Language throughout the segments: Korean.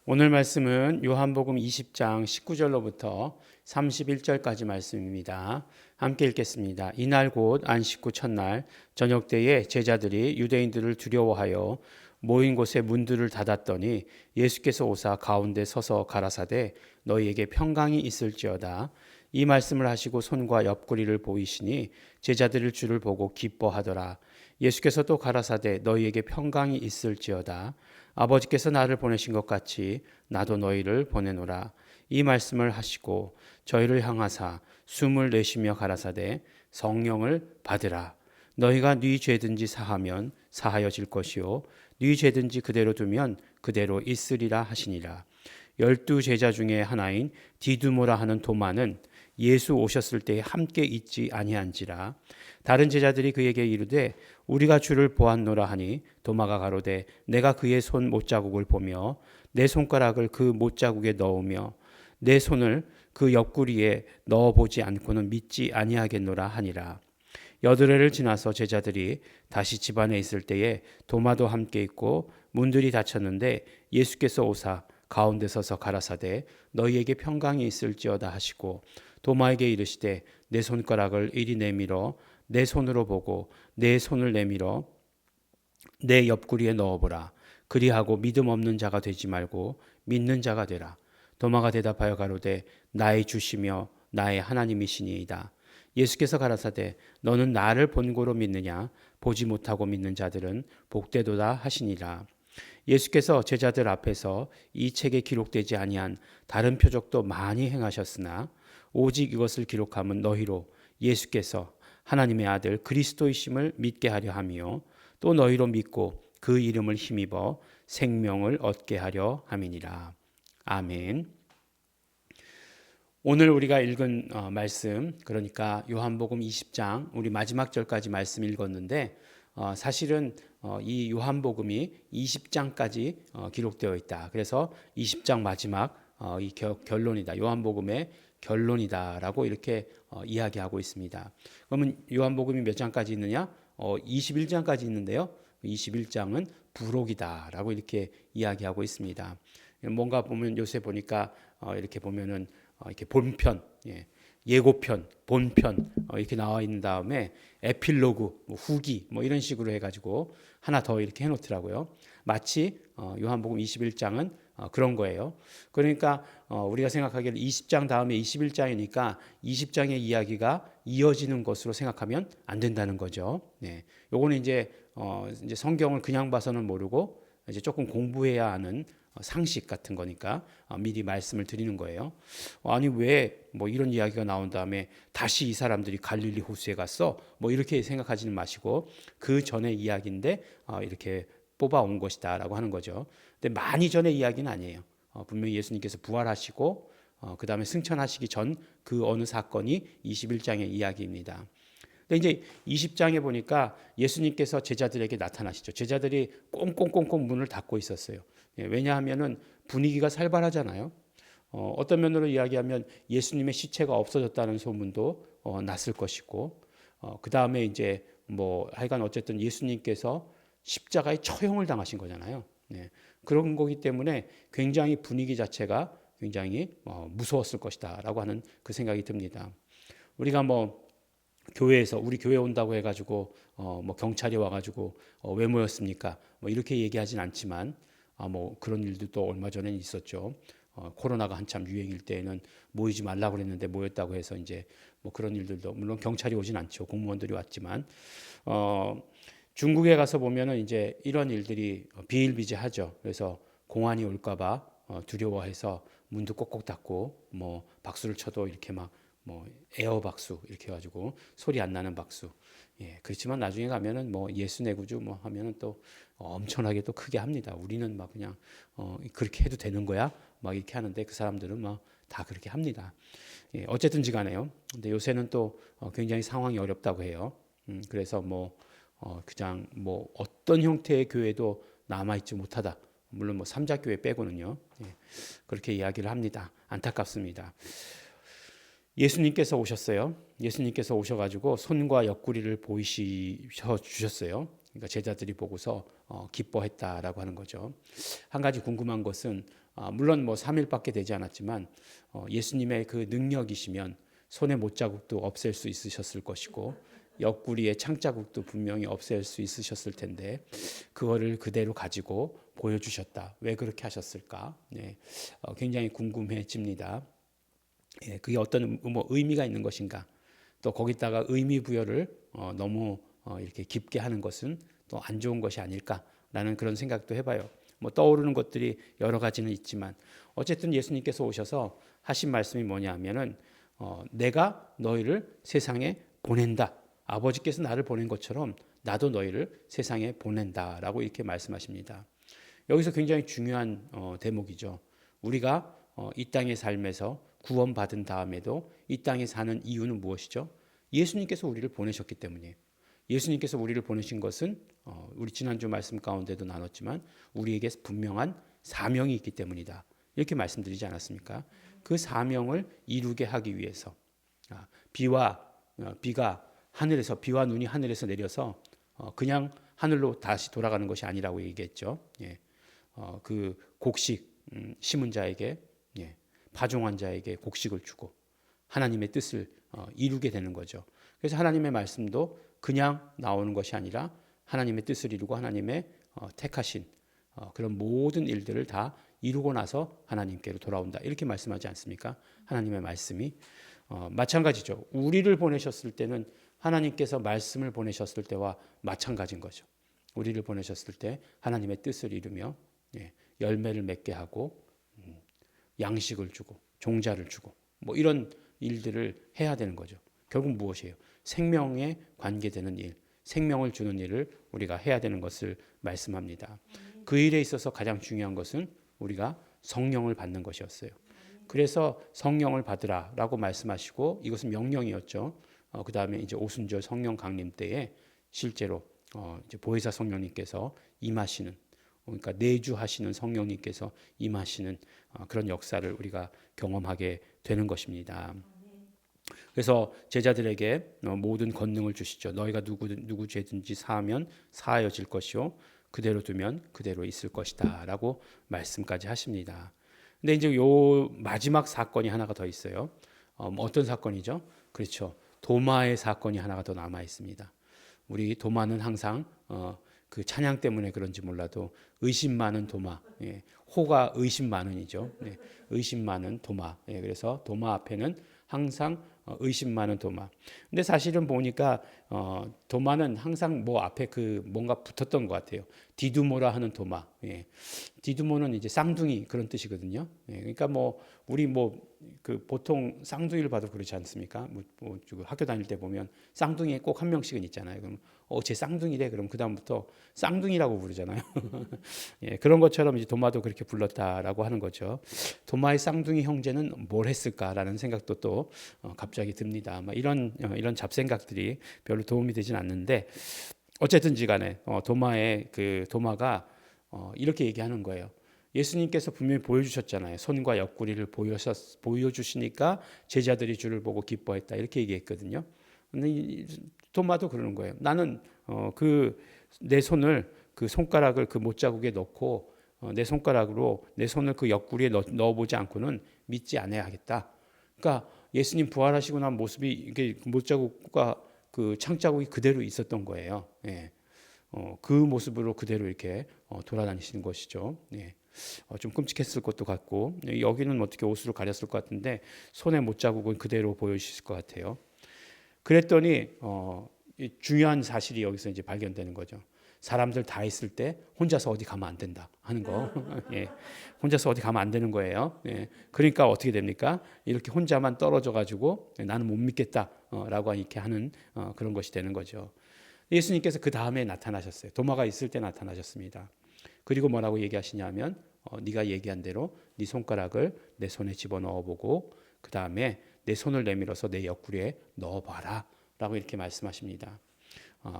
오늘 말씀은 요한복음 20장 19절로부터 31절까지 말씀입니다. 함께 읽겠습니다. 이날 곧 안식 후 첫날 저녁 때에 제자들이 유대인들을 두려워하여 모인 곳에 문들을 닫았더니 예수께서 오사 가운데 서서 가라사대 너희에게 평강이 있을지어다. 이 말씀을 하시고 손과 옆구리를 보이시니 제자들을 주를 보고 기뻐하더라. 예수께서 또 가라사대 너희에게 평강이 있을지어다. 아버지께서 나를 보내신 것 같이 나도 너희를 보내노라. 이 말씀을 하시고 저희를 향하사 숨을 내쉬며 가라사대 성령을 받으라. 너희가 네 죄든지 사하면 사하여질 것이요 네 죄든지 그대로 두면 그대로 있으리라 하시니라. 12 제자 중에 하나인 디두모라 하는 도마는 예수 오셨을 때에 함께 있지 아니한지라. 다른 제자들이 그에게 이르되 우리가 주를 보았노라 하니 도마가 가로되 내가 그의 손 못자국을 보며 내 손가락을 그 못자국에 넣으며 내 손을 그 옆구리에 넣어보지 않고는 믿지 아니하겠노라 하니라. 여드레를 지나서 제자들이 다시 집안에 있을 때에 도마도 함께 있고 문들이 닫혔는데 예수께서 오사 가운데 서서 가라사대 너희에게 평강이 있을지어다 하시고 도마에게 이르시되 내 손가락을 이리 내밀어 내 손으로 보고 내 손을 내밀어 내 옆구리에 넣어보라. 그리하고 믿음 없는 자가 되지 말고 믿는 자가 되라. 도마가 대답하여 가로되 나의 주시며 나의 하나님이시니이다. 예수께서 가라사대 너는 나를 본고로 믿느냐 보지 못하고 믿는 자들은 복되도다 하시니라. 예수께서 제자들 앞에서 이 책에 기록되지 아니한 다른 표적도 많이 행하셨으나 오직 이것을 기록함은 너희로 예수께서 하나님의 아들 그리스도이심을 믿게 하려 함이요 또 너희로 믿고 그 이름을 힘입어 생명을 얻게 하려 함이니라. 아멘. 오늘 우리가 읽은 말씀, 그러니까 요한복음 20장 우리 마지막 절까지 말씀 읽었는데 사실은 이 요한복음이 20장까지 기록되어 있다. 그래서 20장 마지막 이 결론이다. 요한복음의 결론이다라고 이렇게 이야기하고 있습니다. 그러면 요한복음이 몇 장까지 있느냐? 21장까지 있는데요. 21장은 부록이다라고 이렇게 이야기하고 있습니다. 뭔가 보면 요새 보니까 이렇게 보면은 이렇게 본편, 예고편, 본편 이렇게 나와 있는 다음에 에필로그, 뭐 후기 뭐 이런 식으로 해가지고 하나 더 이렇게 해놓더라고요. 마치 요한복음 21장은 그런 거예요. 그러니까 우리가 생각하기를 20장 다음에 21장이니까 20장의 이야기가 이어지는 것으로 생각하면 안 된다는 거죠. 요거는 이제 성경을 그냥 봐서는 모르고 이제 조금 공부해야 하는 상식 같은 거니까 미리 말씀을 드리는 거예요. 아니 왜 뭐 이런 이야기가 나온 다음에 다시 이 사람들이 갈릴리 호수에 갔어? 뭐 이렇게 생각하지는 마시고 그 전의 이야기인데 이렇게 뽑아온 것이다라고 하는 거죠. 근데 많이 전의 이야기는 아니에요. 분명히 예수님께서 부활하시고 그 다음에 승천하시기 전 그 어느 사건이 21장의 이야기입니다. 근데 이제 20장에 보니까 예수님께서 제자들에게 나타나시죠. 제자들이 꽁꽁꽁꽁 문을 닫고 있었어요. 왜냐하면은 분위기가 살벌하잖아요. 어떤 면으로 이야기하면 예수님의 시체가 없어졌다는 소문도 났을 것이고, 그 다음에 이제 뭐 하여간 어쨌든 예수님께서 십자가에 처형을 당하신 거잖아요. 그런 거기 때문에 굉장히 분위기 자체가 굉장히 무서웠을 것이다라고 하는 그 생각이 듭니다. 우리가 뭐 교회에서 우리 교회 온다고 해가지고 뭐 경찰이 와가지고 왜 모였습니까? 뭐 이렇게 얘기하진 않지만 뭐 그런 일들도 얼마 전에 있었죠. 코로나가 한참 유행일 때에는 모이지 말라고 그랬는데 모였다고 해서 이제 뭐 그런 일들도 물론 경찰이 오진 않죠. 공무원들이 왔지만 중국에 가서 보면은 이제 이런 일들이 비일비재하죠. 그래서 공안이 올까봐 두려워해서 문도 꼭꼭 닫고 뭐 박수를 쳐도 이렇게 막 뭐 에어 박수 이렇게 해가지고 소리 안 나는 박수. 그렇지만 나중에 가면은 뭐 예수 내구주 뭐 하면은 또 엄청나게 또 크게 합니다. 우리는 막 그냥 그렇게 해도 되는 거야? 막 이렇게 하는데 그 사람들은 막 다 그렇게 합니다. 어쨌든지 간에요. 근데 요새는 또 굉장히 상황이 어렵다고 해요. 그래서 뭐 그냥 뭐 어떤 형태의 교회도 남아있지 못하다. 물론 뭐 삼자교회 빼고는요. 그렇게 이야기를 합니다. 안타깝습니다. 예수님께서 오셨어요. 예수님께서 오셔가지고 손과 옆구리를 보이셔 주셨어요. 그러니까 제자들이 보고서 기뻐했다라고 하는 거죠. 한 가지 궁금한 것은 물론 뭐 3일밖에 되지 않았지만 예수님의 그 능력이시면 손의 못자국도 없앨 수 있으셨을 것이고 옆구리의 창자국도 분명히 없앨 수 있으셨을 텐데 그거를 그대로 가지고 보여주셨다. 왜 그렇게 하셨을까? 네, 굉장히 궁금해집니다. 예, 그게 어떤 뭐 의미가 있는 것인가? 또 거기다가 의미 부여를 너무 이렇게 깊게 하는 것은 또 안 좋은 것이 아닐까라는 그런 생각도 해봐요. 뭐 떠오르는 것들이 여러 가지는 있지만 어쨌든 예수님께서 오셔서 하신 말씀이 뭐냐면은 내가 너희를 세상에 보낸다. 아버지께서 나를 보낸 것처럼 나도 너희를 세상에 보낸다라고 이렇게 말씀하십니다. 여기서 굉장히 중요한 대목이죠. 우리가 이 땅의 삶에서 구원받은 다음에도 이 땅에 사는 이유는 무엇이죠? 예수님께서 우리를 보내셨기 때문이에요. 예수님께서 우리를 보내신 것은 우리 지난주 말씀 가운데도 나눴지만 우리에게 분명한 사명이 있기 때문이다. 이렇게 말씀드리지 않았습니까? 그 사명을 이루게 하기 위해서 비가 하늘에서 비와 눈이 하늘에서 내려서 그냥 하늘로 다시 돌아가는 것이 아니라고 얘기했죠. 예. 그 곡식 심은 자에게 파종한 자에게 곡식을 주고 하나님의 뜻을 이루게 되는 거죠. 그래서 하나님의 말씀도 그냥 나오는 것이 아니라 하나님의 뜻을 이루고 하나님의 택하신 그런 모든 일들을 다 이루고 나서 하나님께로 돌아온다. 이렇게 말씀하지 않습니까? 하나님의 말씀이 마찬가지죠. 우리를 보내셨을 때는 하나님께서 말씀을 보내셨을 때와 마찬가지인 거죠. 우리를 보내셨을 때 하나님의 뜻을 이루며 열매를 맺게 하고 양식을 주고 종자를 주고 뭐 이런 일들을 해야 되는 거죠. 결국 무엇이에요? 생명에 관계되는 일, 생명을 주는 일을 우리가 해야 되는 것을 말씀합니다. 그 일에 있어서 가장 중요한 것은 우리가 성령을 받는 것이었어요. 그래서 성령을 받으라라고 말씀하시고 이것은 명령이었죠. 그 다음에 이제 오순절 성령 강림 때에 실제로 이제 보혜사 성령님께서 임하시는, 그러니까 내주하시는 성령님께서 임하시는 그런 역사를 우리가 경험하게 되는 것입니다. 그래서 제자들에게 모든 권능을 주시죠. 너희가 누구 죄든지 사하면 사하여질 것이요 그대로 두면 그대로 있을 것이다라고 말씀까지 하십니다. 근데 이제 요 마지막 사건이 하나가 더 있어요. 어떤 사건이죠? 그렇죠. 도마의 사건이 하나가 더 남아 있습니다. 우리 도마는 항상 그 찬양 때문에 그런지 몰라도 의심 많은 도마, 호가 의심 많은이죠. 의심 많은 도마. 그래서 도마 앞에는 항상 의심 많은 도마. 근데 사실은 보니까 도마는 항상 뭐 앞에 그 뭔가 붙었던 것 같아요. 디두모라 하는 도마. 디두모는 이제 쌍둥이 그런 뜻이거든요. 그러니까 뭐 우리 뭐 그 보통 쌍둥이를 봐도 그렇지 않습니까? 뭐 학교 다닐 때 보면 쌍둥이에 꼭 한 명씩은 있잖아요. 그럼 제 쌍둥이래. 그럼 그 다음부터 쌍둥이라고 부르잖아요. 그런 것처럼 이제 도마도 그렇게 불렀다라고 하는 거죠. 도마의 쌍둥이 형제는 뭘 했을까라는 생각도 또 갑자기 듭니다. 이런 잡생각들이 별로 도움이 되진 않는데 어쨌든지간에 도마가 이렇게 얘기하는 거예요. 예수님께서 분명히 보여주셨잖아요. 손과 옆구리를 보여주시니까 제자들이 주를 보고 기뻐했다 이렇게 얘기했거든요. 근데 도마도 그러는 거예요. 나는 내 손을 그 손가락을 그 못자국에 넣고 내 손가락으로 내 손을 그 옆구리에 넣어보지 않고는 믿지 않아야겠다. 그러니까 예수님 부활하시고 난 모습이 이게 못자국과 그 창자국이 그대로 있었던 거예요. 그 모습으로 그대로 이렇게 돌아다니시는 것이죠. 좀 끔찍했을 것도 같고 여기는 어떻게 옷으로 가렸을 것 같은데 손의 못자국은 그대로 보여주실 것 같아요. 그랬더니 중요한 사실이 여기서 이제 발견되는 거죠. 사람들 다 있을 때 혼자서 어디 가면 안 된다 하는 거. 혼자서 어디 가면 안 되는 거예요. 그러니까 어떻게 됩니까? 이렇게 혼자만 떨어져 가지고 나는 못 믿겠다라고 이렇게 하는 그런 것이 되는 거죠. 예수님께서 그 다음에 나타나셨어요. 도마가 있을 때 나타나셨습니다. 그리고 뭐라고 얘기하시냐면 네가 얘기한 대로 네 손가락을 내 손에 집어넣어 보고 그 다음에 내 손을 내밀어서 내 옆구리에 넣어봐라 라고 이렇게 말씀하십니다.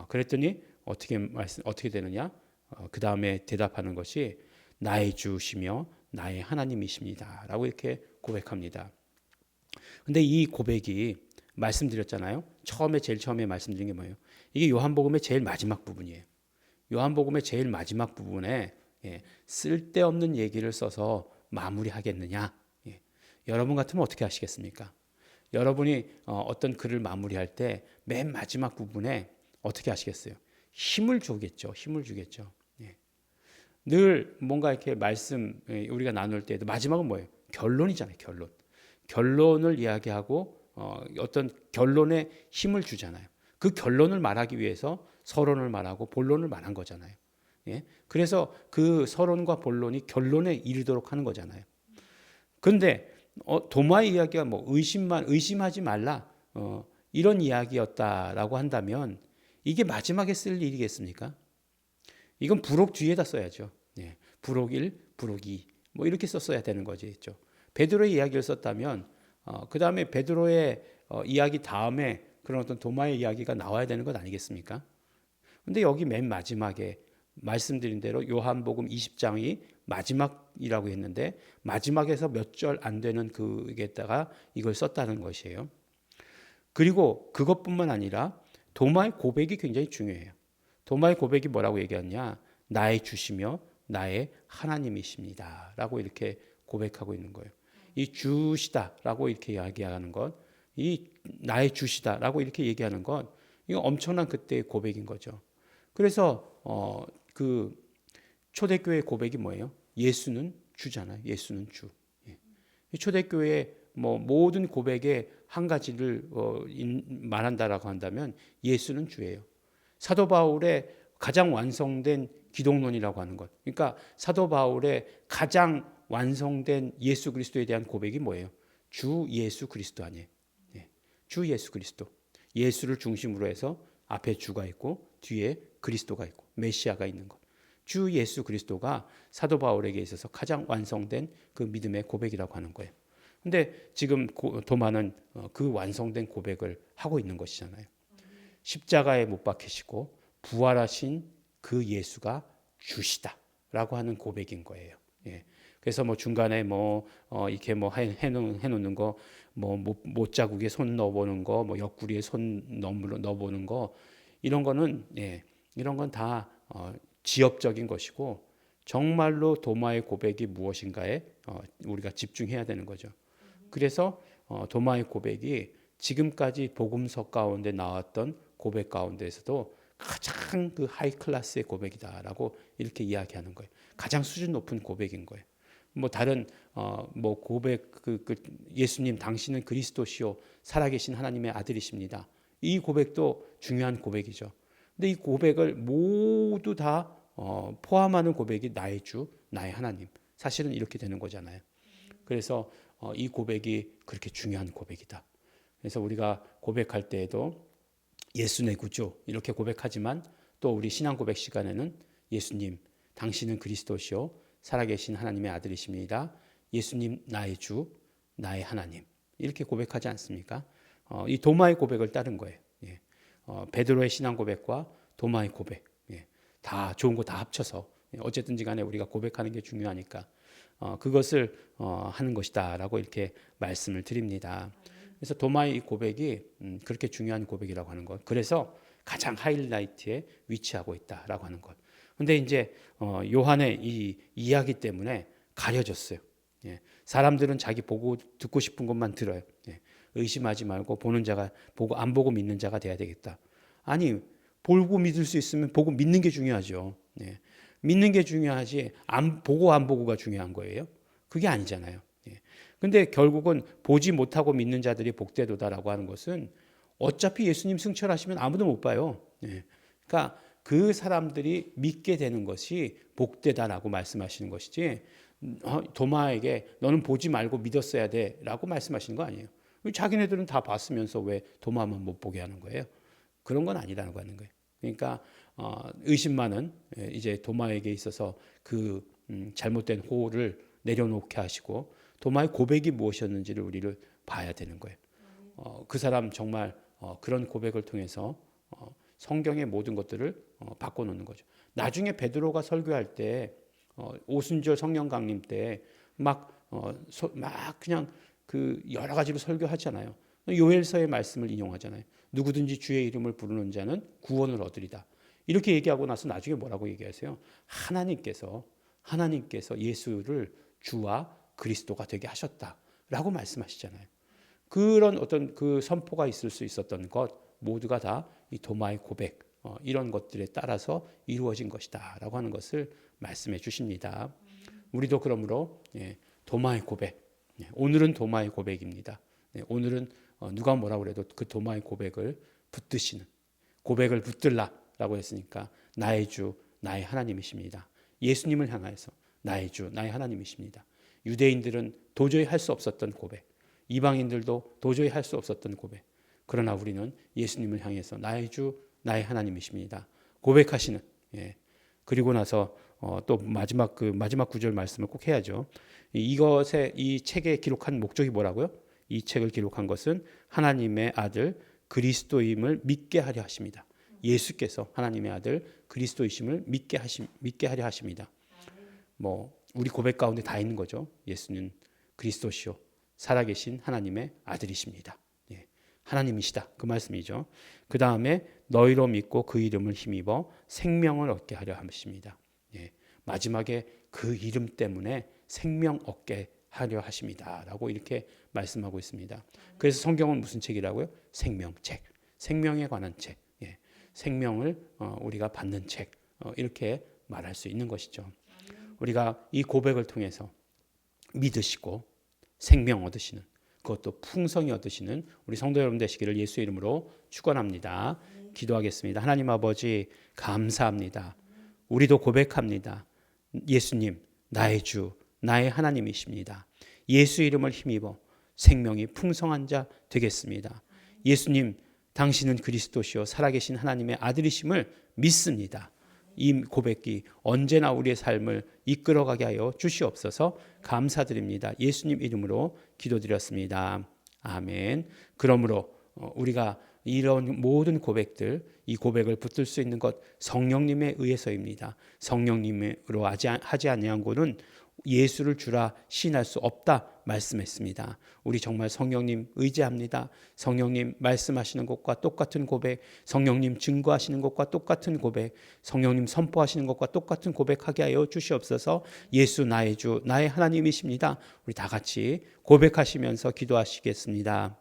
그랬더니 어떻게 되느냐? 그 다음에 대답하는 것이 나의 주시며 나의 하나님이십니다 라고 이렇게 고백합니다. 근데 이 고백이 말씀드렸잖아요. 제일 처음에 말씀드린 게 뭐예요? 이게 요한복음의 제일 마지막 부분이에요. 요한복음의 제일 마지막 부분에 쓸데없는 얘기를 써서 마무리하겠느냐? 여러분 같으면 어떻게 하시겠습니까? 여러분이 어떤 글을 마무리할 때 맨 마지막 부분에 어떻게 하시겠어요? 힘을 주겠죠. 힘을 주겠죠. 늘 뭔가 이렇게 말씀 우리가 나눌 때도 마지막은 뭐예요? 결론이잖아요. 결론. 결론을 이야기하고 어떤 결론에 힘을 주잖아요. 그 결론을 말하기 위해서 서론을 말하고 본론을 말한 거잖아요. 그래서 그 서론과 본론이 결론에 이르도록 하는 거잖아요. 그런데 도마의 이야기가 뭐 의심하지 말라 이런 이야기였다라고 한다면 이게 마지막에 쓸 일이겠습니까? 이건 부록 뒤에다 써야죠. 부록 1, 부록 2 뭐 이렇게 썼어야 되는 거죠. 베드로의 이야기를 썼다면 그 다음에 베드로의 이야기 다음에 그런 어떤 도마의 이야기가 나와야 되는 것 아니겠습니까? 근데 여기 맨 마지막에 말씀드린 대로 요한복음 20장이 마지막이라고 했는데 마지막에서 몇 절 안 되는 그에다가 이걸 썼다는 것이에요. 그리고 그것뿐만 아니라 도마의 고백이 굉장히 중요해요. 도마의 고백이 뭐라고 얘기하냐? 나의 주시며 나의 하나님이십니다. 라고 이렇게 고백하고 있는 거예요. 이 주시다라고 이렇게 이야기하는 것, 이 나의 주시다라고 이렇게 얘기하는 것, 이거 엄청난 그때의 고백인 거죠. 그래서 그 초대교회 고백이 뭐예요? 예수는 주잖아요. 예수는 주. 이 초대교회 뭐 모든 고백의 한 가지를 말한다라고 한다면 예수는 주예요. 사도 바울의 가장 완성된 기독론이라고 하는 것. 그러니까 사도 바울의 가장 완성된 예수 그리스도에 대한 고백이 뭐예요? 주 예수 그리스도 아니에요. 주 예수 그리스도. 예수를 중심으로 해서 앞에 주가 있고 뒤에 그리스도가 있고 메시아가 있는 것. 주 예수 그리스도가 사도 바울에게 있어서 가장 완성된 그 믿음의 고백이라고 하는 거예요. 근데 지금 도마는 그 완성된 고백을 하고 있는 것이잖아요. 십자가에 못 박히시고 부활하신 그 예수가 주시다라고 하는 고백인 거예요. 그래서 뭐 중간에 이렇게 해놓는 거, 못자국에 손 넣어보는 거, 옆구리에 손 넣어보는 거, 이런 거는 이런 건 다 지엽적인 것이고 정말로 도마의 고백이 무엇인가에 우리가 집중해야 되는 거죠. 그래서 도마의 고백이 지금까지 복음서 가운데 나왔던 고백 가운데에서도 가장 그 하이 클래스의 고백이다라고 이렇게 이야기하는 거예요. 가장 수준 높은 고백인 거예요. 다른 고백 예수님 당신은 그리스도시요 살아계신 하나님의 아들이십니다. 이 고백도 중요한 고백이죠. 근데 이 고백을 모두 다 포함하는 고백이 나의 주, 나의 하나님. 사실은 이렇게 되는 거잖아요. 그래서 이 고백이 그렇게 중요한 고백이다. 그래서 우리가 고백할 때에도 예수 내 구주 이렇게 고백하지만 또 우리 신앙 고백 시간에는 예수님 당신은 그리스도시요 살아계신 하나님의 아들이십니다. 예수님 나의 주, 나의 하나님 이렇게 고백하지 않습니까? 이 도마의 고백을 따른 거예요. 베드로의 신앙 고백과 도마의 고백 다 좋은 거 다 합쳐서 어쨌든지 간에 우리가 고백하는 게 중요하니까 그것을 하는 것이다라고 이렇게 말씀을 드립니다. 그래서 도마의 이 고백이 그렇게 중요한 고백이라고 하는 것. 그래서 가장 하이라이트에 위치하고 있다라고 하는 것. 근데 이제 요한의 이 이야기 때문에 가려졌어요. 사람들은 자기 보고 듣고 싶은 것만 들어요. 의심하지 말고 보는 자가 보고 안 보고 믿는 자가 돼야 되겠다. 아니 보고 믿을 수 있으면 보고 믿는 게 중요하죠. 믿는 게 중요하지 안 보고가 중요한 거예요. 그게 아니잖아요. 근데 결국은 보지 못하고 믿는 자들이 복되도다라고 하는 것은 어차피 예수님 승천하시면 아무도 못 봐요. 그러니까 그 사람들이 믿게 되는 것이 복되다라고 말씀하시는 것이지 도마에게 너는 보지 말고 믿었어야 돼라고 말씀하시는 거 아니에요. 자기네들은 다 봤으면서 왜 도마만 못 보게 하는 거예요? 그런 건 아니라고 하는 거예요. 그러니까 의심만은 이제 도마에게 있어서 그 잘못된 호를 내려놓게 하시고 도마의 고백이 무엇이었는지를 우리를 봐야 되는 거예요. 그 사람 정말 그런 고백을 통해서 성경의 모든 것들을 바꿔놓는 거죠. 나중에 베드로가 설교할 때 오순절 성령 강림 때 막 그냥 그 여러 가지로 설교하잖아요. 요엘서의 말씀을 인용하잖아요. 누구든지 주의 이름을 부르는 자는 구원을 얻으리다. 이렇게 얘기하고 나서 나중에 뭐라고 얘기하세요? 하나님께서 예수를 주와 그리스도가 되게 하셨다라고 말씀하시잖아요. 그런 어떤 그 선포가 있을 수 있었던 것 모두가 다 이 도마의 고백 이런 것들에 따라서 이루어진 것이다라고 하는 것을 말씀해 주십니다. 우리도 그러므로 도마의 고백, 오늘은 도마의 고백입니다. 오늘은 누가 뭐라고 그래도 그 도마의 고백을 붙드시는, 고백을 붙들라라고 했으니까 나의 주, 나의 하나님이십니다. 예수님을 향하여서 나의 주, 나의 하나님이십니다. 유대인들은 도저히 할 수 없었던 고백, 이방인들도 도저히 할 수 없었던 고백. 그러나 우리는 예수님을 향해서 나의 주, 나의 하나님이십니다. 고백하시는. 그리고 나서 또 마지막 구절 말씀을 꼭 해야죠. 이 책에 기록한 목적이 뭐라고요? 이 책을 기록한 것은 하나님의 아들 그리스도임을 믿게 하려 하십니다. 예수께서 하나님의 아들 그리스도이심을 믿게 하려 하십니다. 우리 고백 가운데 다 있는 거죠. 예수는 그리스도시요 살아계신 하나님의 아들이십니다. 하나님이시다. 그 말씀이죠. 그 다음에 너희로 믿고 그 이름을 힘입어 생명을 얻게 하려 하십니다. 마지막에 그 이름 때문에 생명 얻게 하려 하십니다. 라고 이렇게 말씀하고 있습니다. 그래서 성경은 무슨 책이라고요? 생명책. 생명에 관한 책. 생명을 우리가 받는 책. 이렇게 말할 수 있는 것이죠. 우리가 이 고백을 통해서 믿으시고 생명 얻으시는, 그것도 풍성히 얻으시는 우리 성도 여러분 되시기를 예수의 이름으로 축원합니다. 기도하겠습니다. 하나님 아버지 감사합니다. 우리도 고백합니다. 예수님 나의 주, 나의 하나님이십니다. 예수 이름을 힘입어 생명이 풍성한 자 되겠습니다. 예수님 당신은 그리스도시요 살아계신 하나님의 아들이심을 믿습니다. 이 고백이 언제나 우리의 삶을 이끌어가게 하여 주시옵소서. 감사드립니다. 예수님 이름으로 기도드렸습니다. 아멘. 그러므로 우리가 이런 모든 고백들, 이 고백을 붙들 수 있는 것 성령님에 의해서입니다. 성령님으로 하지 아니한 고는 예수를 주라 시인할 수 없다 말씀했습니다. 우리 정말 성령님 의지합니다. 성령님 말씀하시는 것과 똑같은 고백, 성령님 증거하시는 것과 똑같은 고백, 성령님 선포하시는 것과 똑같은 고백하게 하여 주시옵소서. 예수 나의 주, 나의 하나님이십니다. 우리 다 같이 고백하시면서 기도하시겠습니다.